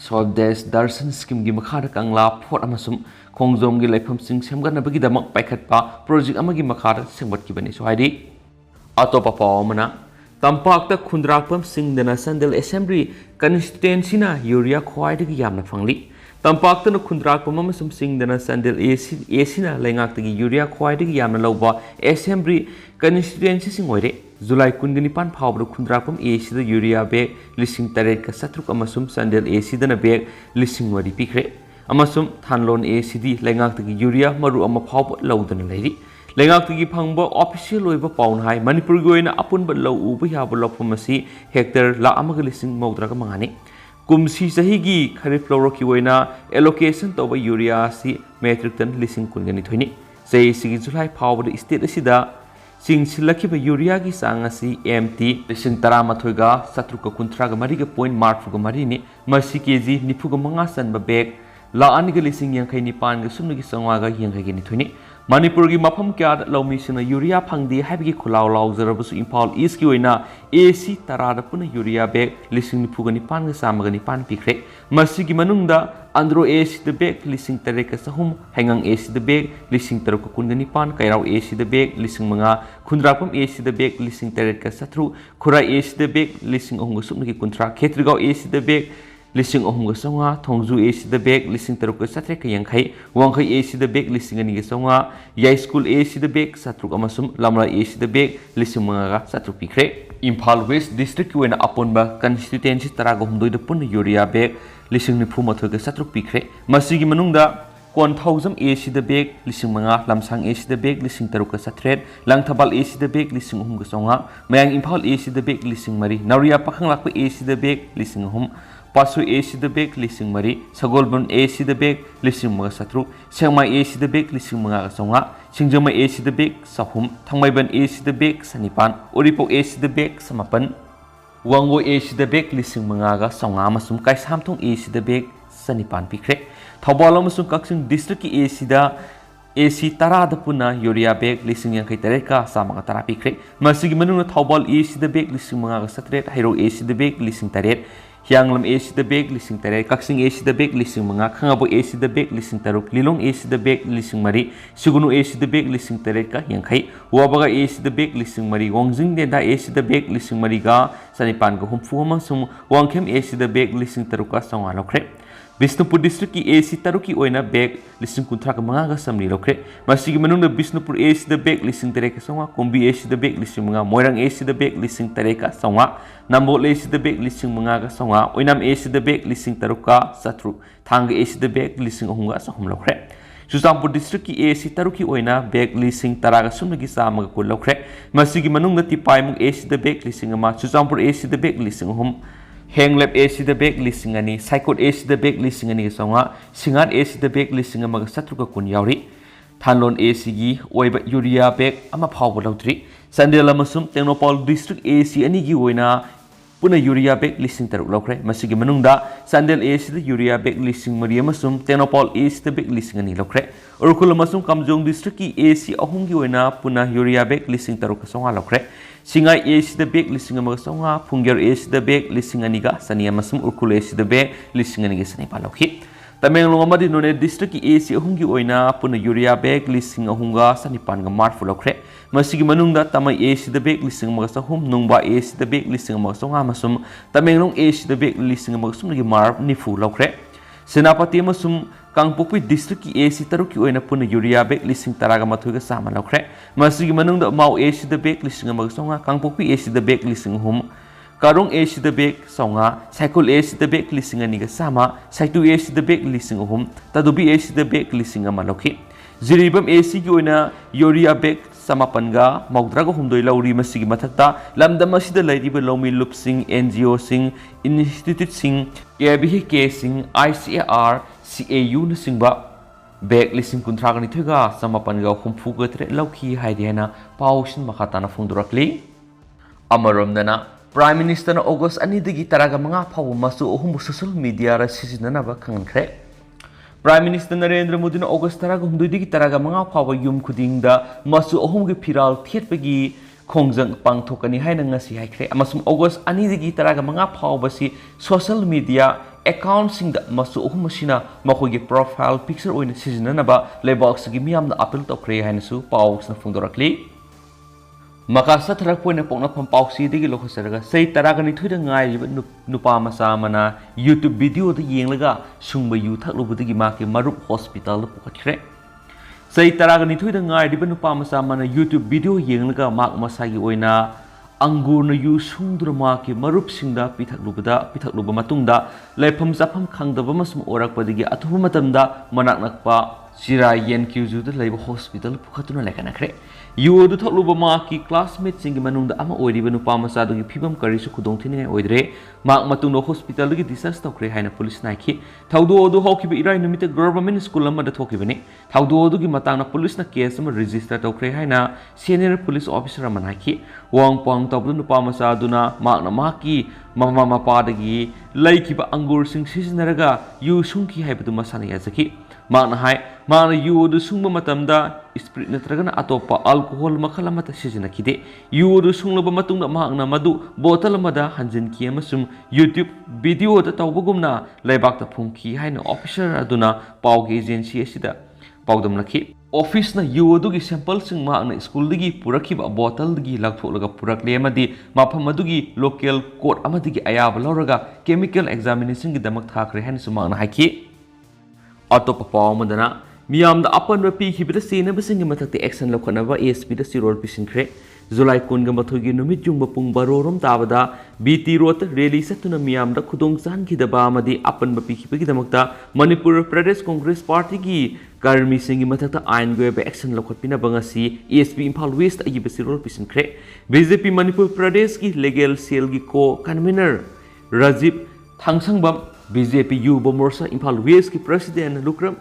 Swadesh Darshan Scheme gi makha kangla phot amasum khongjom gi laifam sing semganabagi damak paikhatpa project amagi makha sengbat ki bani so haidi atopa pawmana tampakta khundrakpam singdana sandel assembly constituency na urea khwaidagi yamna phangli tampakta na khundrakpam amasum singdana sandel AC na laingakta gi urea khwaidagi yamna lawba assembly constituency sing oire July 19 phawbru khundrakpam AC da urea bag lising taret ka satruk amasum sandel AC dana bag lising wari pikre amasum thanlon AC di laingakta gi urea maru ama phawba lawdana lairi Lengak tigi phangba official loiba paun hai Manipur goina apun ba law uba yaba lawpham asi hector la amaga lising mawdra ka mangani kumsi sahi gi kharif lawro ki goina allocation toba urea si metric ton lising kungani thoini sei sigi July phawba state asida sing silaki ba urea gi sang asi MT lising 13 ga satruka kuntra ga mari ga point mark ga mari ni masi kg nifu ga manga san ba bag la ani ga lising yang khai ni pan ga sumni gi sangwa ga yang khai gi ni thoini Manipur gi mafam kya lawmi sina urea phangdi haibgi khulaw law zarabasu Imphal East ki oina AC tarada puna urea bag lising nipugani pan ga samagani pan pikre masi gi manungda andro AC the bag lising tareka sahum hangang AC the bag lising taruk kungani pan kairaw AC the bag lising manga khundrakpam AC the bag lising tareka satru khura AC the bag lising ohung sumni kuntra khetrigaw AC the bag lising ohum ga songa thongju AC the bag lising taruk ga satre ka yangkhai wangkhai AC the bag lising ani ga songa yai school AC the bag satruk amasum lamla AC the bag lising manga ga satruk pikre Imphal West district ki wena aponba constituency taraga humdoi da pun urea bag lising ni phuma thoga satruk pikre masigi manungda kon thousand AC the bag lising manga lamsang AC the bag lising taruk ka satret langthabal AC the bag lising ohum ga songa mayang Imphal AC the bag lising mari nauriya pakhang lakpa AC the bag lising ohum Pasu AC the bag lising mari Sagolbon AC the bag lising mga satru Sengmai AC the bag lising mga kasonga Singjama AC the bag sahum Thangmaiban AC the bag sanipan Uripok AC the bag samapan Wangwo AC the bag lising mga kasonga Masum kai samtong AC the bag sanipan pikre Thawbala masum kaksing district ki AC da AC tarada puna urea bag lising yang kai tareka sama ka tara pikre Masigi manung Thawbal AC the bag lising mga kasatret Hairo AC the bag lising taret Hyanglam AC the bag lising taret kaksing AC the bag lising mga khangabo AC the bag lising taruk lilong AC the bag lising mari sigunu AC the bag lising taret ka yangkhai wabaga AC the bag lising mari wangjing de da AC the bag lising mari ga sanipan ga humfu hamasum wangkhem AC the bag lising taruk ka songa lokre Bisnupur district ki AC taruki oina bag lising kuntra ka mga ga samni lokre masigi manung da Bisnupur AC the bag lising tere ka songa Kombi AC the bag lising mga Moirang AC the bag lising tere ka songa Nambol AC the bag lising mga ga songa Oinam AC the bag lising taruka satru Thanga AC the bag lising ohunga sahum lokre Chusampur district ki AC taruki oina bag lising taraga sumnagi sama ga kul lokre masigi manung da Tipay mung AC the bag lising ama Chusampur AC the bag lising ohum Hanglap AC the bag lising ani Saikot AC the bag lising ani songa Singat AC the bag lising ama satru ka kun yauri Thanlon AC gi oiba urea bag ama phawba lautri Sandela masum Tengnopal district AC ani gi oina puna urea bag lising taruk lokre masigi manungda Sandel AC the urea bag lising mari masum Tengnopal AC the bag lising ani lokre Urkul masum Kamjong district ki AC ahung gi oina puna urea bag lising taruk ka songa lokre Singai AC the bag lising ama songa Pungger AC the bag lising ani ga sania masum Urkul AC the bag lising ani ga sani palokhi Tamenglong amadi none district ki AC ahungi oina puna urea bag lising ahunga sanipan ga marfu lokre masigi manungda tamai AC the bag lising ama sahum nungba AC the bag lising ama songa masum Tamenglong AC the bag lising ama sum gi mar nifu lokre Senapati masum Kangpokpi district ki AC taruki oina puna urea bag lising taraga mathoy ga sama lokre masigi manungda Mau AC the bag lising ama songa Kangpokpi AC the bag lising hum Karong AC the bag songa Saikul AC the bag lising ani ga sama Saitu AC the bag lising hum Tadubi AC the bag lising ama lokhi Ziribam AC ki oina urea bag samapan ga Maugdraga humdoi lauri masigi mathakta lamdam asida lairiba lawmi lupsing NGO sing institute sing ABHK sing ICAR CAU na singba bag lising kuntraga ni thoga samapan ga humfu ga tre lauki haidena pausin makata na phungdurakli amaramdana Prime Minister na August ani digi taraga mga phaw masu ohum social media ra sisinana ba khankhre Prime Minister Narendra Modi na August taraga humdoi digi taraga mga phaw yum khuding da masu ohum gi phiral thetpagi khongjang pangthokani haina ngasi haikre amasum August ani digi taraga mga phaw basi social media ꯑꯦꯀꯥꯎꯟꯁꯤꯡꯗ ꯃꯆꯨ ꯑꯍꯨꯝ ꯑꯁꯤꯅ ꯃꯈꯣꯏꯒꯤ profile picture ꯑꯣꯏꯅ ꯁꯤꯖꯤꯟꯅꯅꯕ ꯂꯩꯕꯥꯛꯁꯤꯒꯤ ꯃꯤꯌꯥꯝꯅ appeal ꯇꯧꯈ꯭ꯔꯦ ꯍꯥꯏꯅꯁꯨ ꯄꯥꯎꯁꯤꯅ ꯐꯣꯡꯗꯣꯔꯛꯂꯤ꯫ ꯃꯈꯥ ꯆꯠꯊꯔꯛꯄ ꯄꯣꯛꯅꯐꯝ ꯄꯥꯎꯆꯦꯗꯒꯤ ꯂꯧꯈꯠꯆꯔꯒ ꯆꯍꯤ 12 ꯉꯥꯏꯔꯤꯕ ꯅꯨꯄꯥ ꯃꯆꯥ ꯑꯃꯅ ꯌꯨꯇ꯭ꯌꯨꯕ ꯚꯤꯗꯤꯑꯣꯗ ꯌꯦꯡꯂꯒ ꯁꯨꯡꯕ ꯌꯨ ꯊꯛꯂꯨꯕꯗꯒꯤ ꯃꯍꯥꯛꯀꯤ ꯃꯔꯨꯞ ꯍꯣꯁꯄꯤꯇꯥꯜꯗ ꯄꯨꯈꯠꯈ꯭ꯔꯦ꯫ ꯆꯍꯤ 12 ꯉꯥꯏꯔꯤꯕ ꯅꯨꯄꯥ ꯃꯆꯥ ꯑꯃꯅ ꯌꯨꯇ꯭ꯌꯨꯕ ꯚꯤꯗꯤꯑꯣ ꯌꯦꯡꯂꯒ ꯃꯍꯥꯛ ꯃꯁꯥꯒꯤ ꯑꯣꯏꯅ ꯑꯪꯒꯨꯔꯅ ꯌꯨ ꯁꯨꯡꯗꯨꯅ ꯃꯍꯥꯛꯀꯤ ꯃꯔꯨꯞꯁꯤꯡꯗ ꯄꯤꯊꯛꯂꯨꯕ ꯃꯇꯨꯡꯗ ꯂꯩꯐꯝ ꯆꯥꯐꯝ ꯈꯪꯗꯕ ꯑꯃꯁꯨꯡ ꯑꯣꯏꯔꯛꯄꯗꯒꯤ ꯑꯊꯨꯕ ꯃꯇꯝꯗ ꯃꯅꯥꯛ ꯅꯛꯄ ꯆꯤꯔꯥꯏ ꯌꯦꯟꯀ꯭ꯌꯨꯖꯨꯗ ꯂꯩꯕ ꯍꯣꯁꯄꯤꯇꯥꯜ ꯄꯨꯈꯠꯇꯨꯅ ꯂꯩꯈꯠꯅꯈ꯭ꯔꯦ꯫ ꯌꯨ ꯑꯗꯨ ꯊꯛꯂꯨꯕ ꯃꯍꯥꯛꯀꯤ ꯀ꯭ꯂꯥꯁꯃꯦꯠꯁꯤꯡꯒꯤ ꯃꯅꯨꯡꯗ ꯑꯃ ꯑꯣꯏꯔꯤꯕ ꯅꯨꯄꯥ ꯃꯆꯥꯗꯨꯒꯤ ꯐꯤꯚꯝ ꯀꯔꯤꯁꯨ ꯈꯨꯗꯣꯡꯊꯤꯅꯤꯡꯉꯥꯏ ꯑꯣꯏꯗ꯭ꯔꯦ꯫ ꯃꯍꯥꯛ ꯃꯇꯨꯡꯗ ꯍꯣꯁꯄꯤꯇꯥꯜꯗꯒꯤ ꯗꯤꯁꯆꯥꯔꯖ ꯇꯧꯈ꯭ꯔꯦ ꯍꯥꯏꯅ ꯄꯨꯂꯤꯁꯅ ꯍꯥꯏꯈꯤ꯫ ꯊꯧꯗꯣꯛ ꯑꯗꯨ ꯍꯧꯈꯤꯕ ꯏꯔꯥꯏ ꯅꯨꯃꯤꯠꯇ ꯒꯚꯔꯟꯃꯦꯟꯠ ꯁ꯭ꯀꯨꯜ ꯑꯃꯗ ꯊꯣꯛꯈꯤꯕꯅꯤ꯫ ꯊꯧꯗꯣꯛ ꯑꯗꯨꯒꯤ ꯃꯇꯥꯡꯗ ꯄꯨꯂꯤꯁꯅ ꯀꯦꯁ ꯑꯃ ꯔꯦꯖꯤꯁꯇꯔ ꯇꯧꯈ꯭ꯔꯦ ꯍꯥꯏꯅ ꯁꯦꯅꯤꯌꯔ ꯄꯨꯂꯤꯁ ꯑꯣꯐꯤꯁꯥꯔ ꯑꯃꯅ ꯍꯥꯏꯈꯤ꯫ ꯋꯥꯡ ꯇꯧꯕꯗ ꯅꯨꯄꯥ ꯃꯆꯥ ꯑꯗꯨꯅ ꯃꯍꯥꯛꯅ ꯃꯍꯥꯛꯀꯤ ꯃꯃꯥ ꯃꯄꯥꯗꯒꯤ ꯂꯩꯈꯤꯕ ꯑꯪꯒꯨꯔꯁꯤꯡ ꯁꯤꯖꯤꯟꯅꯔꯒ ꯌꯨ ꯁꯨꯡꯈꯤ ꯍꯥꯏꯕꯗꯨ ꯃꯁꯥꯅ ꯌꯥꯖꯈꯤ꯫ ꯃꯍꯥꯛꯅ ꯍꯥꯏ ꯃꯍꯥꯛꯅ ꯌꯨ ꯑꯗꯨ ꯁꯨꯡꯕ ꯃꯇꯝꯗ ꯁ꯭ꯄꯤꯔꯤꯠ ꯅꯠꯇ꯭ꯔꯒꯅ ꯑꯇꯣꯞꯄ ꯑꯜꯀꯣꯍꯣꯜ ꯃꯈꯜ ꯑꯃꯠꯇ ꯁꯤꯖꯤꯟꯅꯈꯤꯗꯦ꯫ ꯌꯨ ꯑꯗꯨ ꯁꯨꯡꯂꯕ ꯃꯇꯨꯡꯗ ꯃꯍꯥꯛꯅ ꯃꯗꯨ ꯕꯣꯇꯜ ꯑꯃꯗ ꯍꯟꯖꯤꯟꯈꯤ ꯑꯃꯁꯨꯡ ꯌꯨꯇ꯭ꯌꯨꯕ ꯚꯤꯗꯤꯑꯣꯗ ꯇꯧꯕꯒꯨꯝꯅ ꯂꯩꯕꯥꯛꯇ ꯐꯨꯝꯈꯤ ꯍꯥꯏꯅ ꯑꯣꯐꯤꯁꯥꯔ ꯑꯗꯨꯅ ꯄꯥꯎꯒꯤ ꯑꯦꯖꯦꯟꯁꯤ ꯑꯁꯤꯗ ꯄꯥꯎꯗꯝꯂꯛꯈꯤ꯫ ꯑꯣꯐꯤꯁꯅ ꯌꯨ ꯑꯗꯨꯒꯤ ꯁꯦꯝꯄꯜꯁꯤꯡ ꯃꯍꯥꯛꯅ ꯁ꯭ꯀꯨꯜꯗꯒꯤ ꯄꯨꯔꯛꯈꯤꯕ ꯕꯣꯇꯜꯗꯒꯤ ꯂꯧꯊꯣꯛꯂꯒ ꯄꯨꯔꯛꯂꯦ ꯑꯃꯗꯤ ꯃꯐꯝ ꯑꯗꯨꯒꯤ ꯂꯣꯀꯦꯜ ꯀꯣꯔꯠ ꯑꯃꯗꯒꯤ ꯑꯌꯥꯕ ꯂꯧꯔꯒ ꯀꯦꯃꯤꯀꯦꯜ ꯑꯦꯛꯖꯥꯃꯤꯅꯦꯁꯟꯒꯤꯗꯃꯛ ꯊꯥꯈ꯭ꯔꯦ ꯍꯥꯏꯅꯁꯨ ꯃꯍꯥꯛꯅ ꯍꯥꯏꯈꯤ꯫ ꯑꯇꯣꯞꯄ ꯄꯥꯎ ꯑꯃꯗꯅ ꯃꯤꯌꯥꯝꯗ ꯑꯄꯟꯕ ꯄꯤꯈꯤꯕꯗ ꯆꯦꯟꯅꯕꯁꯤꯡꯒꯤ ꯃꯊꯛꯇ ꯑꯦꯛꯁꯟ ꯂꯧꯈꯠꯅꯕ ꯑꯦꯁꯄꯤꯗ ꯆꯤꯔꯣꯜ ꯄꯤꯁꯤꯟꯈ꯭ꯔꯦ꯫ ꯖꯨꯂꯥꯏ 12ꯒꯤ ꯅꯨꯃꯤꯠ ꯌꯨꯡꯕ ꯄꯨꯡ 12 ꯇꯥꯕꯗ ꯕꯤ.ꯇꯤ. ꯔꯣꯗꯇ ꯔꯦꯂꯤ ꯆꯠꯇꯨꯅ ꯃꯤꯌꯥꯝꯗ ꯈꯨꯗꯣꯡ ꯆꯥꯍꯟꯈꯤꯗꯕ ꯑꯃꯗꯤ ꯑꯄꯟꯕ ꯄꯤꯈꯤꯕꯒꯤꯗꯃꯛꯇ ꯃꯅꯤꯄꯨꯔ ꯄ꯭ꯔꯗꯦꯁ ꯀꯣꯡꯒ꯭ꯔꯦꯁ ꯄꯥꯔꯇꯤꯒꯤ ꯀꯔꯃꯤꯁꯤꯡꯒꯤ ꯃꯊꯛꯇ ꯑꯥꯏꯟꯒꯤ ꯑꯣꯏꯕ ꯑꯦꯛꯁꯟ ꯂꯧꯈꯠꯄꯤꯅꯕ ꯉꯁꯤ ꯑꯦꯁꯄꯤ ꯏꯝꯐꯥꯜ ꯋꯦꯁꯇ ꯑꯏꯕ ꯆꯤꯔꯣꯜ ꯄꯤꯁꯤꯟꯈ꯭ꯔꯦ꯫ ꯕꯤ.ꯖꯦ.ꯄꯤ. ꯃꯅꯤꯄꯨꯔ ꯄ꯭ꯔꯗꯦꯁꯀꯤ ꯂꯤꯒꯦꯜ ꯁꯦꯜꯒꯤ ꯀꯣ-ꯀꯟꯚꯤꯅꯔ ꯔꯥꯖꯤꯕ ꯊꯥꯡꯁꯪꯕꯝ, ꯕꯤ.ꯖꯦ.ꯄꯤ. ꯌꯨꯕ ꯃꯣꯔꯆꯥ ꯏꯝꯐꯥꯜ ꯋꯦꯁꯀꯤ ꯄ꯭ꯔꯁꯤꯗꯦꯟꯠ ꯂꯨꯀ꯭ꯔꯝ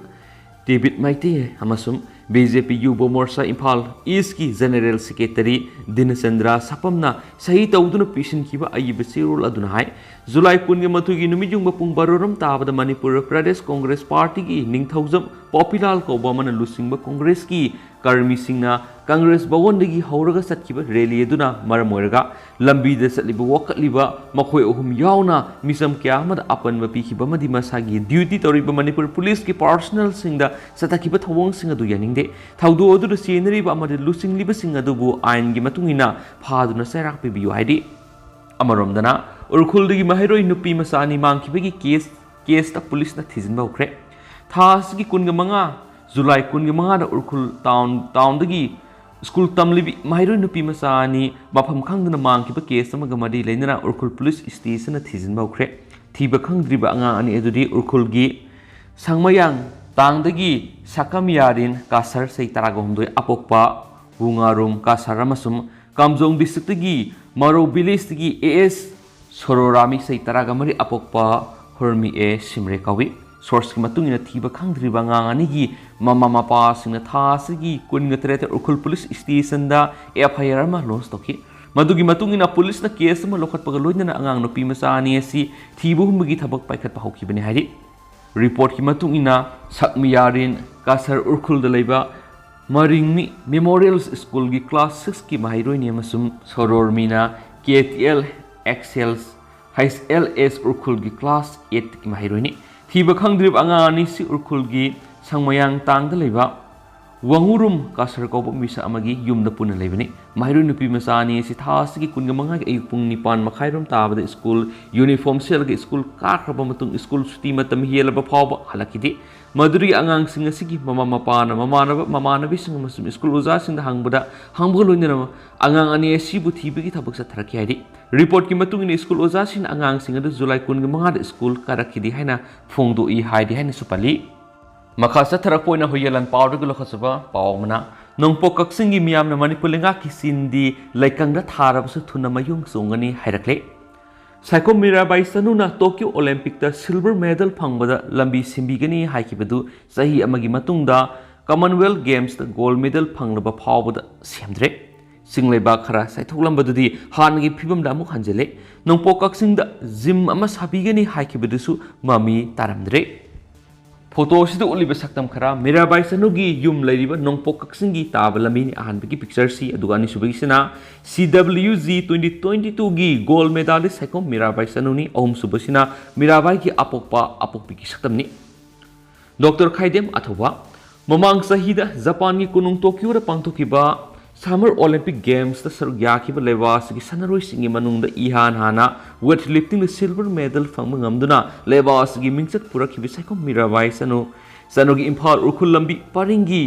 ꯗꯦꯕꯤꯗ ꯃꯩꯇꯩ ꯑꯃꯁꯨꯡ ꯕꯤ.ꯖꯦ.ꯄꯤ. ꯌꯨꯕ ꯃꯣꯔꯆꯥ ꯏꯝꯐꯥꯜ ꯏꯁꯀꯤ ꯖꯦꯅꯔꯦꯜ ꯁꯦꯀ꯭ꯔꯦꯇꯔꯤ ꯗꯤꯅꯆꯟꯗ꯭ꯔ ꯁꯥꯄꯝꯅ ꯁꯍꯤ ꯇꯧꯗꯨꯅ ꯄꯤꯁꯤꯟꯈꯤꯕ ꯑꯏꯕ ꯆꯦꯔꯣꯜ ꯑꯗꯨꯅ ꯍꯥꯏ ꯖꯨꯂꯥꯏ 12ꯒꯤ ꯅꯨꯃꯤꯠ ꯌꯨꯡꯕ ꯄꯨꯡ 12 ꯇꯥꯕꯗ ꯃꯅꯤꯄꯨꯔ ꯄ꯭ꯔꯗꯦꯁ ꯀꯣꯡꯒ꯭ꯔꯦꯁ ꯄꯥꯔꯇꯤꯒꯤ ꯅꯤꯡꯊꯧꯖꯝ ꯄꯣꯄꯤꯂꯥꯜ ꯀꯧꯕ ꯑꯃꯅ ꯂꯨꯆꯤꯡꯕ ꯀꯣꯡꯒ꯭ꯔꯦꯁꯀꯤ ꯀꯔꯃꯤꯁꯤꯡꯅ ꯀꯪꯒ꯭ꯔꯦꯁ ꯚꯋꯟꯗꯒꯤ ꯍꯧꯔꯒ ꯆꯠꯈꯤꯕ ꯔꯦꯂꯤ ꯑꯗꯨꯅ ꯃꯔꯝ ꯑꯣꯏꯔꯒ ꯂꯝꯕꯤꯗ ꯋꯥꯀꯠꯂꯤꯕ ꯃꯈꯣꯏ ꯑꯍꯨꯝ ꯌꯥꯎꯅ ꯃꯤꯆꯝ ꯀꯌꯥ ꯑꯃꯗ ꯑꯄꯟꯕ ꯄꯤꯈꯤꯕ ꯑꯃꯗꯤ ꯃꯁꯥꯒꯤ ꯗ꯭ꯌꯨꯇꯤ ꯇꯧꯔꯤꯕ ꯃꯅꯤꯄꯨꯔ ꯄꯨꯂꯤꯁꯀꯤ ꯄꯥꯔꯁꯣꯅꯦꯜꯁꯤꯡꯗ ꯆꯠꯊꯈꯤꯕ ꯊꯧꯑꯣꯡꯁꯤꯡ ꯑꯗꯨ ꯌꯥꯅꯤꯡꯗꯦ꯫ ꯊꯧꯗꯣꯛ ꯑꯗꯨꯗ ꯆꯦꯟꯅꯔꯤꯕ ꯑꯃꯗꯤ ꯂꯨꯆꯤꯡꯂꯤꯕꯁꯤꯡ ꯑꯗꯨꯕꯨ ꯑꯥꯏꯟꯒꯤ ꯃꯇꯨꯡꯏꯟꯅ ꯐꯥꯗꯨꯅ ꯆꯩꯔꯥꯛ ꯄꯤꯕꯤꯌꯨ ꯍꯥꯏꯔꯤ꯫ ꯑꯃꯔꯣꯝꯗꯅ ꯎꯈ꯭ꯔꯨꯜꯗꯒꯤ ꯃꯍꯩꯔꯣꯏ ꯅꯨꯄꯤ ꯃꯆꯥ ꯑꯅꯤ ꯃꯥꯡꯈꯤꯕꯒꯤ ꯀꯦꯁꯇ ꯄꯨꯂꯤꯁꯅ ꯊꯤꯖꯤꯟꯕ ꯍꯧꯈ꯭ರೆ꯫ ꯊꯥ ꯑꯁꯤꯒꯤ 15 ꯖꯨꯂꯥꯏ 15ꯗ ꯎꯈ꯭ꯔꯨꯜ ꯇꯥꯎꯟꯗꯒꯤ ꯁ꯭ꯀꯨꯜ ꯇꯝꯂꯤꯕꯤ ꯃꯍꯩꯔꯣꯏ ꯅꯨꯄꯤ ꯃꯆꯥ ꯑꯅꯤ ꯃꯐꯝ ꯈꯪꯗꯅ ꯃꯥꯡꯈꯤꯕ ꯀꯦꯁ ꯑꯃꯒ ꯃꯔꯤ ꯂꯩꯅꯅ ꯎꯈ꯭ꯔꯨꯜ ꯄꯨꯂꯤꯁ ꯁ꯭ꯇꯦꯁꯟꯅ ꯊꯤꯖꯤꯟꯕ ꯍꯧꯈ꯭ꯔꯦ꯫ ꯊꯤꯕ ꯈꯪꯗ꯭ꯔꯤꯕ ꯑꯉꯥꯡ ꯑꯅꯤ ꯑꯗꯨꯗꯤ ꯎꯈ꯭ꯔꯨꯜꯒꯤ ꯁꯪꯃꯌꯥꯡ ꯇꯥꯡꯗꯒꯤ ꯁꯥꯀꯝꯌꯥꯔꯤꯟ ꯀꯥꯁꯔ ꯆꯍꯤ 12 ꯑꯄꯣꯛꯄ ꯋꯨꯉꯥꯔꯨꯝ ꯀꯥꯁꯔ ꯑꯃꯁꯨꯡ ꯀꯥꯝꯖꯣꯡ ꯗꯤꯁꯇ꯭ꯔꯤꯛꯇꯒꯤ ꯃꯔꯧ ꯚꯤꯂꯦꯖꯇꯒꯤ ꯑꯦ.ꯑꯦꯁ. ꯁꯣꯔꯣꯔꯥꯃꯤ ꯆꯍꯤ 13 ꯑꯄꯣꯛꯄ ꯍꯨꯔꯃꯤ ꯑꯦ. ꯁꯤꯝꯔꯦ ꯀꯧꯏ꯫ ꯁꯣꯔꯁꯀꯤ ꯃꯇꯨꯡꯏꯟꯅ ꯊꯤꯕ ꯈꯪꯗ꯭ꯔꯤꯕ ꯑꯉꯥꯡ ꯑꯅꯤꯒꯤ ꯃꯃꯥ ꯃꯄꯥꯁꯤꯡꯅ ꯊꯥ ꯑꯁꯤꯒꯤ 18 ꯎꯈ꯭ꯔꯨꯜ ꯄꯨꯂꯤꯁ ꯁ꯭ꯇꯦꯁꯟꯗ ꯑꯦꯐ.ꯑꯥꯏ.ꯑꯥꯔ. ꯑꯃ ꯂꯣꯟꯆ ꯇꯧꯈꯤ꯫ ꯃꯗꯨꯒꯤ ꯃꯇꯨꯡꯏꯟꯅ ꯄꯨꯂꯤꯁꯅ ꯀꯦꯁ ꯑꯃ ꯂꯧꯈꯠꯄꯒ ꯂꯣꯏꯅꯅ ꯑꯉꯥꯡ ꯅꯨꯄꯤ ꯃꯆꯥ ꯑꯅꯤ ꯑꯁꯤ ꯊꯤꯕ ꯍꯨꯝꯕꯒꯤ ꯊꯕꯛ ꯄꯥꯏꯈꯠꯄ ꯍꯧꯈꯤꯕꯅꯤ ꯍꯥꯏꯔꯤ꯫ ꯔꯤꯄꯣꯔꯠꯀꯤ ꯃꯇꯨꯡꯏꯟꯅ ꯁꯛꯃꯤꯌꯥꯔꯤꯟ ꯀꯥꯁꯔ ꯎꯈ꯭ꯔꯨꯜꯗ ꯂꯩꯕ ꯃꯔꯤꯡꯃꯤ ꯃꯦꯃꯣꯔꯤꯌꯦꯜ ꯁ꯭ꯀꯨꯜꯒꯤ ꯀ꯭ꯂꯥꯁ 6ꯀꯤ ꯃꯍꯩꯔꯣꯏꯅꯤ ꯑꯃꯁꯨꯡ ꯁꯣꯔꯣꯔꯃꯤꯅ ꯀꯦ.ꯇꯤ.ꯑꯦꯜ. ꯑꯦꯛꯁꯦꯜꯁ ꯍꯩꯆ.ꯑꯦꯜ.ꯑꯦꯁ. ꯎꯈ꯭ꯔꯨꯜꯒꯤ ꯀ꯭ꯂꯥꯁ 8ꯀꯤ ꯃꯍꯩꯔꯣꯏꯅꯤ꯫ ꯊꯤꯕ ꯈꯪꯗ꯭ꯔꯤꯕ ꯑꯉꯥꯡ ꯑꯅꯤꯁꯤ ꯎꯈ꯭ꯔꯨꯜꯒꯤ ꯁꯪꯃꯌꯥꯡ ꯇꯥꯡꯗ ꯂꯩꯕ ꯋꯥꯡꯉꯨꯔꯨꯝ ꯀꯥꯁꯔ ꯀꯧꯕ ꯃꯤꯁꯛ ꯑꯃꯒꯤ ꯌꯨꯝꯗ ꯄꯨꯟꯅ ꯂꯩꯕꯅꯤ꯫ ꯃꯍꯩꯔꯣꯏ ꯅꯨꯄꯤ ꯃꯆꯥ ꯑꯅꯤ ꯑꯁꯤ ꯊꯥ ꯑꯁꯤꯒꯤ 15ꯒꯤ ꯑꯌꯨꯛ ꯄꯨꯡ 9:30 ꯇꯥꯕꯗ ꯁ꯭ꯀꯨꯜ ꯌꯨꯅꯤꯐꯣꯔꯝ ꯁꯦꯠꯂꯒ ꯁ꯭ꯀꯨꯜ ꯀꯥꯈ꯭ꯔꯕ ꯃꯇꯨꯡ ꯁ꯭ꯀꯨꯜ ꯁꯨꯇꯤ ꯃꯇꯝ ꯍꯦꯜꯂꯕ ꯐꯥꯎꯕ ꯍꯜꯂꯛꯈꯤꯗꯦ꯫ ꯃꯗꯨꯗꯒꯤ ꯑꯉꯥꯡꯁꯤꯡ ꯑꯁꯤꯒꯤ ꯃꯃꯥ ꯃꯄꯥꯅ ꯃꯃꯥꯟꯅꯕꯤꯁꯤꯡ ꯑꯃꯁꯨꯡ ꯁ꯭ꯀꯨꯜ ꯑꯣꯖꯥꯁꯤꯡꯗ ꯍꯪꯕꯒ ꯂꯣꯏꯅꯅ ꯑꯉꯥꯡ ꯑꯅꯤ ꯑꯁꯤꯕꯨ ꯊꯤꯕꯒꯤ ꯊꯕꯛ ꯆꯠꯊꯔꯛꯈꯤ ꯍꯥꯏꯔꯤ꯫ ꯔꯤꯄꯣꯔꯠꯀꯤ ꯃꯇꯨꯡꯏꯟꯅ ꯁ꯭ꯀꯨꯜ ꯑꯣꯖꯥꯁꯤꯡꯅ ꯑꯉꯥꯡꯁꯤꯡ ꯑꯗꯨ ꯖꯨꯂꯥꯏ 15ꯗ ꯁ꯭ꯀꯨꯜ ꯀꯥꯔꯛꯈꯤꯗꯦ ꯍꯥꯏꯅ ꯐꯣꯡꯗꯣꯛꯏ ꯍꯥꯏꯅꯁꯨ ꯄꯜꯂꯤ꯫ ꯃꯈꯥ ꯆꯠꯊꯔꯛꯄ ꯑꯣꯏꯅ ꯍꯨꯏꯌꯦꯟꯂꯥꯟ ꯄꯥꯎꯗꯒꯤ ꯂꯧꯈꯠꯆꯕ ꯄꯥꯎ ꯑꯃꯅ ꯅꯣꯡꯄꯣꯛ ꯀꯛꯆꯤꯡꯒꯤ ꯃꯤꯌꯥꯝꯅ ꯃꯅꯤꯄꯨꯔ ꯂꯩꯉꯥꯛꯀꯤ ꯆꯤꯟꯗꯤ ꯂꯩꯀꯪꯗ ꯊꯥꯔꯕꯁꯨ ꯊꯨꯅ ꯃꯌꯨꯡ ꯆꯣꯡꯒꯅꯤ ꯍꯥꯏꯔꯛꯂꯦ꯫ ꯁꯥꯏꯈꯣꯝ ꯃꯤꯔꯥꯕꯥꯏ ꯆꯅꯨꯅ ꯇꯣꯀꯤꯌꯣ ꯑꯣꯂꯦꯝꯄꯤꯛꯇ ꯁꯤꯜꯚꯔ ꯃꯦꯗꯜ ꯐꯪꯕꯗ ꯂꯝꯕꯤ ꯁꯦꯝꯕꯤꯒꯅꯤ ꯍꯥꯏꯈꯤꯕꯗꯨ ꯆꯍꯤ ꯑꯃꯒꯤ ꯃꯇꯨꯡꯗ ꯀꯃꯟꯋꯦꯜꯊ ꯒꯦꯝꯁꯇ ꯒꯣꯜꯗ ꯃꯦꯗꯜ ꯐꯪꯂꯕ ꯐꯥꯎꯕꯗ ꯁꯦꯝꯗ꯭ꯔꯦ꯫ ꯆꯤꯡꯂꯩꯕꯥꯛ ꯈꯔ ꯆꯥꯏꯊꯣꯛꯂꯝꯕꯗꯨꯗꯤ ꯍꯥꯟꯅꯒꯤ ꯐꯤꯕꯝꯗ ꯑꯃꯨꯛ ꯍꯟꯖꯤꯜꯂꯦ꯫ ꯅꯣꯡꯄꯣꯛ ꯀꯛꯆꯤꯡꯗ ꯖꯤꯝ ꯑꯃ ꯁꯥꯕꯤꯒꯅꯤ ꯍꯥꯏꯈꯤꯕꯗꯨꯁꯨ ꯃꯃꯤ ꯇꯥꯔꯝꯗ꯭ꯔꯦ꯫ फोटो से उलिब सक्तम खरा मीराबाई सनुगी युम लेरिबा नोंपोक कक्सिंगी ताब लमीनी अहानबगी पिक्चर सी अदुगा निसुबगिसिना CWG 2022 गी गोल्ड मेडलिस्ट हैको मीराबाई सनुनी अहुम सुबसिना मीराबाई की अपोकपा अपोकपी की सक्तमनी डॉक्टर खाइदेम अथवा ममांग सहीदा जापान की कुनुंग टोक्यो दा पांगथोकिबा समर ओलंपिक गेम्स दा सरुक याखिबा लेबास की सनरोई सिंगी मनुंग दा इहान हाना वेट लिफ्टिंग दा सिल्वर मेडल फंग ngamduna लेबास की मिंगचक पुरखिबि साइको मीराबाई सनुगी इम्फाल उखुल लंबी परिंगी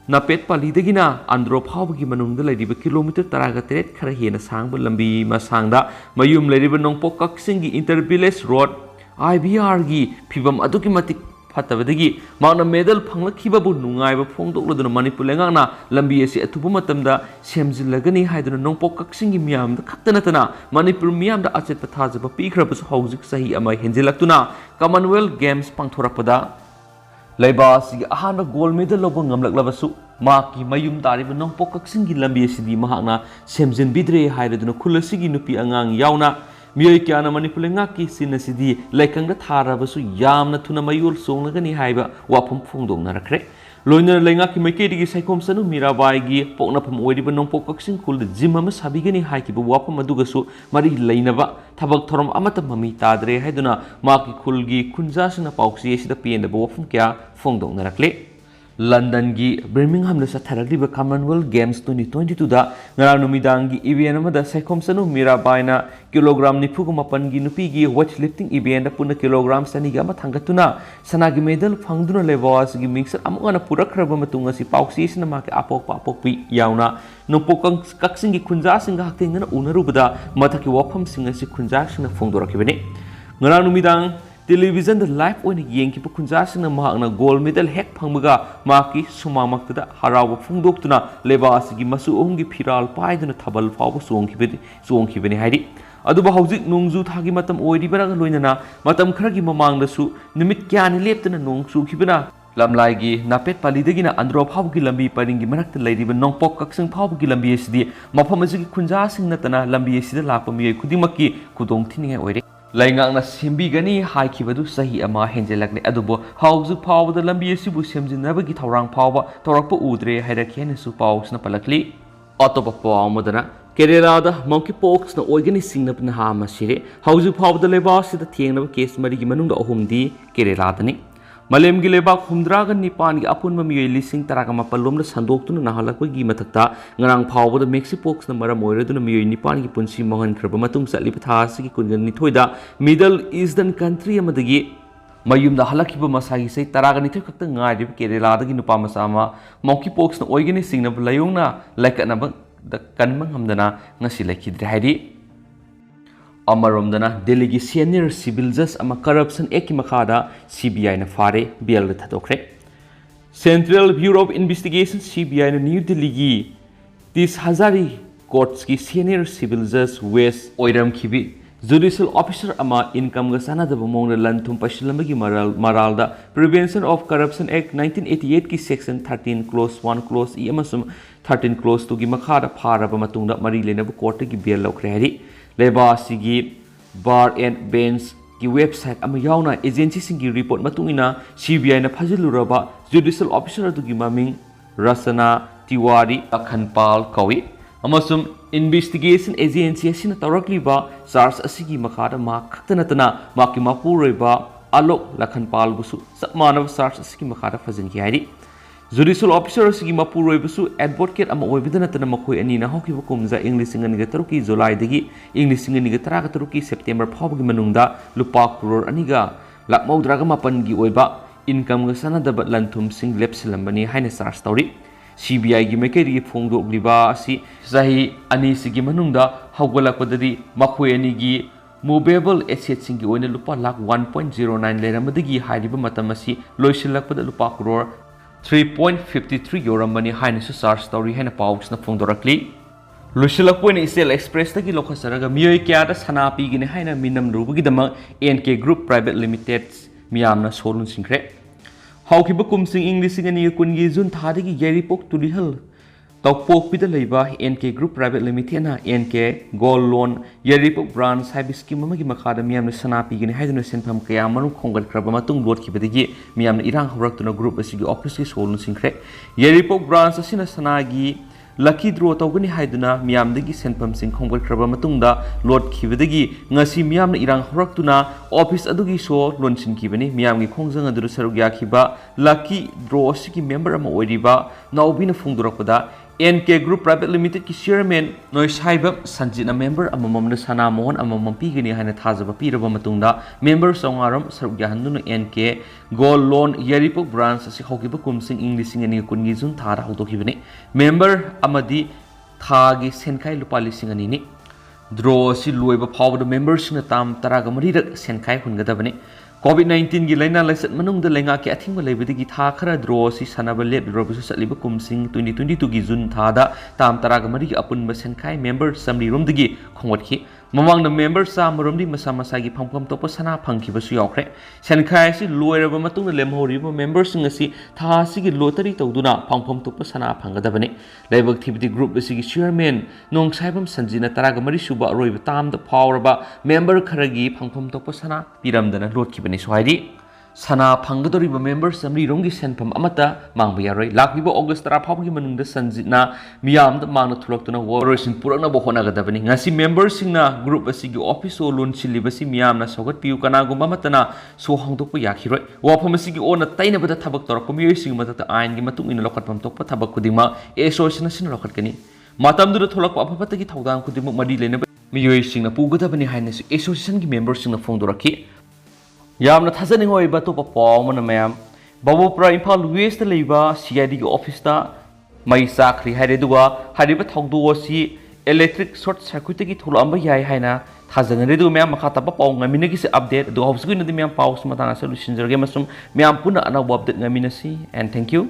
नापेट पालीदगिना आंध्रो फावगी मनुंग दा लेरिबा किलोमीटर 13 खरा हेना सांगबा लंबी मासांगदा मयुम लेरिबा नोंपोक कक्सिंगी इंटर विलेज रोड IBR की फिबम अदुकी मतिक फतबदगी माउना मेडल फंगलखिबाबु नुंगाइबा फोंदोक्लदुना मणिपुर लेंगांगना लंबी एसे अथुबा मतमदा सेमजिलगनी हाइदुना नोंपोक कक्सिंगी मियामदा खक्तनतना मणिपुर मियामदा अचेत थाजबा पीखरबसु हौजिक सही अमा हेंजिलक्तुना कॉमनवेल्थ गेम्स पांगथोरकपदा लेबासगी अहानबा गोल्ड मेडल लौबा ngamlaklabasु माकी मयुम तारिबा नोंपोक कक्सिंगी लंबी एसिदी महाकना सेमजिनबिद्रे हाइदुना खुलसिगी नुपी अंगांग यावना मियोय क्याना मणिपुर लेंगाकी सिनसिदी लेखंगदा थाराबसु यामना थुना मयूल सोंगलगनी हाइबा वाफम फोंदोंनारखरे लोइनर लेंगाकी मैकेदिगी साइकोम सनु मीराबाईगी पोकनाफम ओइरिबा नोंपोक कक्सिंग खुलद जिम अमा साबिगनी हाइकिबा वाफम अदुगसु मरि लैनबा थबक थोरम अमता ममी तादरे हाइदुना माकी खुलगी खुंजासना पाउक्सी एसिदा पेनबा वाफम क्या फोंदोंनारखले लंदन की बर्मिंगहम सत्थरक्लिबा कॉमनवेल्थ गेम्स 2022 दा ngara numidang gi event amada saikhom sanu mirabaina kilogram 94 gi nupi gi weight lifting event da puna kilogram sani ga ma thangatuna sanagi medal phangduna lewas gi mixer amana purakraba matunga si pauksi sina ma ke apok pi yauna nopok kaksing gi khunja singa haktingna unarubada mathaki wafam singa si khunja sina phongdorakibani ngara numidang television the live oina yengkiba khunjasina mahakna gold medal hek phangbaga maki sumamaktada harawa phungdoktuna lebasigi masu ohumgi phiral paiduna thabal fawba songkhibani haidi aduba hojik nongju thagi matam oiribaraga loinana matam kharagi mamangdasu nimit kyani leptana nongsu khibana lamlaigi napet palidagina andro phawgi lambi paringi marakta leiriba nongpok kaksing phawgi lambi asidi mafam asigi khunjasing natana lambi asida lakpa miyai khudimaki khudong thiningai oire laingangna sembigani haikibadu sahi ama henjelakne adubo hauzu phawda lambi asibu semjinabagi thawrang phawba tawrakpa udre hairakhen su pawsna palakli atopa pawmadana Kerala da monkeypox na oigani singnapna ha masire hauzu phawda lebasida thiengnaba case marigi manungda ahumdi Kerala dani Malem gi lebak humdraga nipan gi apun ma miyoi lising taraga mapalom da sandoktuna nahalakwa gi matakta ngarang phawba da mexipox na maram oiraduna miyoi nipan gi punsi mohan khraba matung satliba thasi gi kungan nithoida middle eastern country amadagi mayum da halakiba masagi sei taraga nithoi kakta ngairib Kerala da gi nupa masama monkeypox na oigani singnab layongna laikanaba da kanmang hamdana ngasi laikidre haidi Amaromdana Delhi senior civil judge ama corruption eki makhada CBI na fare bail da thadokre Central Bureau of Investigation CBI na New Delhi gi 30,000 courts ki senior civil judge West Oiram khibi judicial officer ama income ga sanada bamong lan thum pasilambagi maral da Prevention of Corruption Act 1988 ki section 13 clause 1 clause e amasum 13 clause 2 gi makhada faraba matungda mari lenaba court gi bail lokre hari Lebasigi bar and bench ki website ama yauna agency singi report matungina CBI na phajiluraba judicial officer adugi maming Rasana Tiwari Akhanpal kawi amasum investigation agency asina tawrakliba charge asigi makhada ma khaktanatana maki mapuroiba Alok Lakhanpal busu sapmanav charge asigi makhada phajinki hairi Judicial officer asigi mapuroibasu advocate ama oibidana tana makhoi ani na hokiba kumza English singaniga taruki July dagi English singaniga taraga taruki September phawgi manungda lupa crore aniga lakmaudraga mapan gi oiba income ga sanadaba lanthum sing lepsilambani haina charge tawri CBI gi mekeri phongdogliba asi sahi ani sigi manungda hawgalakpadadi makhoi ani gi movable assets singi oina lupa lakh 1.09 leramadi hairiba matam asi loisilakpada lupa crore 3.53 yoramani haina su charge story haina paus na phongdorakli lusilakpoina isel express tagi lokhasaraga miyoi kya da sanapi gine haina minam rubugi dama NK group private limited miyamna solun singre haukiba kumsing english ngani kungi jun thadagi yeripok tulihal तौपोकपीदा लेबा NK Group Private Limited na NK Gold Loan Yaripok Branch haibi scheme amagi makhada miyamna sana pigini haiduna Sinpham kaya manu khongatkraba matung lotkhibadagi miyamna irang hawraktuna group asigi office ki solun singkhre Yaripok Branch asina sanagi Lucky draw tawgani haiduna miyamdagi Sinpham sing khongatkraba matungda lotkibadagi ngasi miyamna irang hawraktuna office adugi so loan sinkibani miyamgi khongjang adu sarug yakhiba Lucky draw asigi member ama oiriba naubina phungdurakpada NK Group Private Limited ki chairman noi saiba sanjina member amamamna sana mohon amamam pigani haina thajaba piraba matungda member songaram saruk yahanduna NK Gold Loan Yaripok Branch asi hokiba kumsing English ani kungi jun thara hawdokibani member amadi thagi senkai lupa lising ani ni draw si loiba phawda members na tam taraga marirak senkai hungadabani COVID-19 gi laina laisat manungda lenga ki athingba leibadigi tha khara draw si sanaba lep robisu satliba kumsing 2022 gi jun thada tam taraga mari gi apun senkai member samri romdagi khongwatki mamangna member sa maromdi masa masa gi phangpham topa sana phangkiba su yaukre senkai si loiraba matungna lemhoriba members sing asi tha si gi lottery tawduna phangpham topa sana phangadabani leibak thibdi group asi gi chairman nong saibam sanjina taraga mari suba roiba tamda phawraba member kharagi phangpham topa sana piramdana lotkibani Swahili sana phangadoriba members samri rongi Sinpham amata mangba yaroi lakbiba August 10 phawgi manungda sanjitna miyamda mangna thulaktuna operation purakna bo honagadabani ngasi members singna group asigi office o loan silibasi miyamna sogat piu kana gumba matana so hangdokpa yakhiroi wafam asigi ona tainabada thabak torakpa miyoi sing matata ain gi matung ina lokatpam tokpa thabak kudima association lokatkani matamduda tholakpa apapatagi thawdang kudima madi lena miyoi singna pugadabani haina association gi members singna phongdoraki Yamna thazani hoi ba to pa paw mana mayam Babupra Imphal West ta leiba CID gi office ta mai sakri haire duwa hariba thongdu si electric short circuit gi thulamba yai haina thazang re du mayam makha ta pa paw ngamina gi se update du hobs gi na di mayam paw smatana solution jerge masum mayam puna ana update ngamina si and thank you